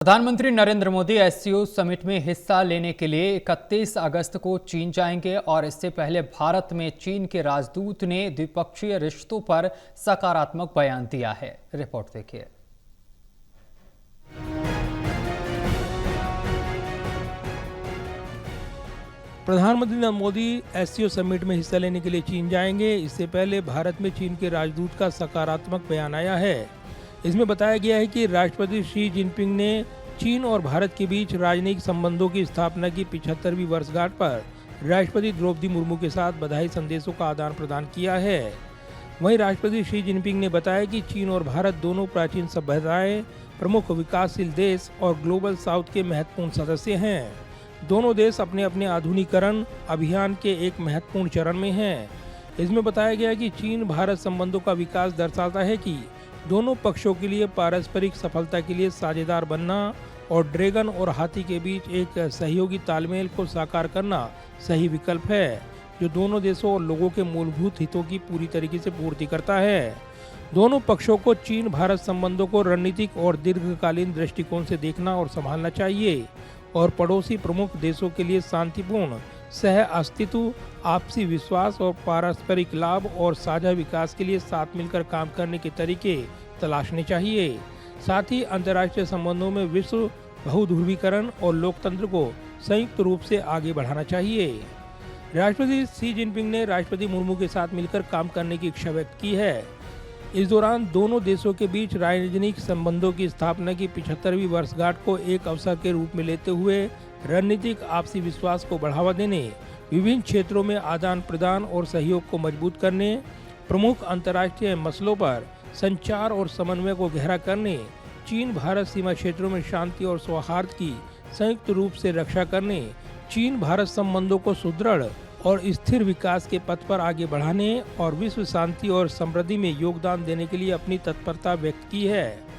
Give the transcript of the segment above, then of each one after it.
प्रधानमंत्री Narendra Modi SCO summit में हिस्सा लेने के लिए 31 अगस्त को चीन जाएंगे और इससे पहले भारत में चीन के राजदूत ने द्विपक्षीय रिश्तों पर सकारात्मक बयान दिया है। रिपोर्ट देखिए। प्रधानमंत्री नरेंद्र मोदी एससीओ समिट में हिस्सा लेने के लिए चीन जाएंगे। इससे पहले भारत में चीन के राजदूत का सकारात्मक बयान आया है। इसमें बताया गया है कि राष्ट्रपति शी जिनपिंग ने चीन और भारत के बीच राजनयिक संबंधों की स्थापना की 75वीं वर्षगांठ पर राष्ट्रपति द्रौपदी मुर्मू के साथ बधाई संदेशों का आदान प्रदान किया है। वहीं राष्ट्रपति शी जिनपिंग ने बताया कि चीन और भारत दोनों प्राचीन सभ्यताएं, प्रमुख विकासशील देश और ग्लोबल साउथ के महत्वपूर्ण सदस्य हैं। दोनों देश अपने अपने आधुनिकीकरण अभियान के एक महत्वपूर्ण चरण में हैं। इसमें बताया गया कि चीन भारत संबंधों का विकास दर्शाता है कि दोनों पक्षों के लिए पारस्परिक सफलता के लिए साझेदार बनना और ड्रैगन और हाथी के बीच एक सहयोगी तालमेल को साकार करना सही विकल्प है, जो दोनों देशों और लोगों के मूलभूत हितों की पूरी तरीके से पूर्ति करता है। दोनों पक्षों को चीन भारत संबंधों को रणनीतिक और दीर्घकालीन दृष्टिकोण से देखना और संभालना चाहिए और पड़ोसी प्रमुख देशों के लिए शांतिपूर्ण सह अस्तित्व, आपसी विश्वास और पारस्परिक लाभ और साझा विकास के लिए साथ मिलकर काम करने के तरीके तलाशने चाहिए। साथ ही अंतर्राष्ट्रीय संबंधों में विश्व बहुध्रुवीकरण और लोकतंत्र को संयुक्त रूप से आगे बढ़ाना चाहिए। राष्ट्रपति शी जिनपिंग ने राष्ट्रपति मुर्मू के साथ मिलकर काम करने की इच्छा व्यक्त की है। इस दौरान दोनों देशों के बीच राजनीतिक संबंधों की स्थापना की 75वीं वर्षगांठ को एक अवसर के रूप में लेते हुए रणनीतिक आपसी विश्वास को बढ़ावा देने, विभिन्न क्षेत्रों में आदान प्रदान और सहयोग को मजबूत करने, प्रमुख अंतर्राष्ट्रीय मसलों पर संचार और समन्वय को गहरा करने, चीन भारत सीमा क्षेत्रों में शांति और सौहार्द की संयुक्त रूप से रक्षा करने, चीन भारत संबंधों को सुदृढ़ और स्थिर विकास के पथ पर आगे बढ़ाने और विश्व शांति और समृद्धि में योगदान देने के लिए अपनी तत्परता व्यक्त की है।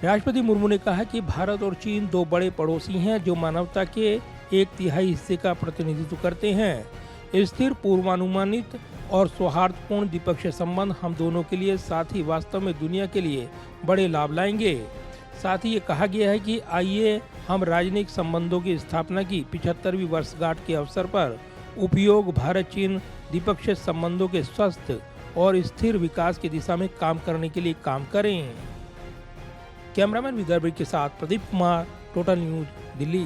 राष्ट्रपति मुर्मू ने कहा कि भारत और चीन दो बड़े पड़ोसी हैं जो मानवता के 1/3 हिस्से का प्रतिनिधित्व करते हैं। स्थिर, पूर्वानुमानित और सौहार्दपूर्ण द्विपक्षीय संबंध हम दोनों के लिए, साथ ही वास्तव में दुनिया के लिए बड़े लाभ लाएंगे। साथ ही ये कहा गया है कि आइए हम राजनयिक संबंधों की स्थापना की 75वीं वर्षगांठ के अवसर पर उपयोग भारत चीन द्विपक्षीय संबंधों के स्वस्थ और स्थिर विकास की दिशा में काम करने के लिए काम करें। कैमरामैन विदर्भ के साथ प्रदीप कुमार, टोटल न्यूज, दिल्ली।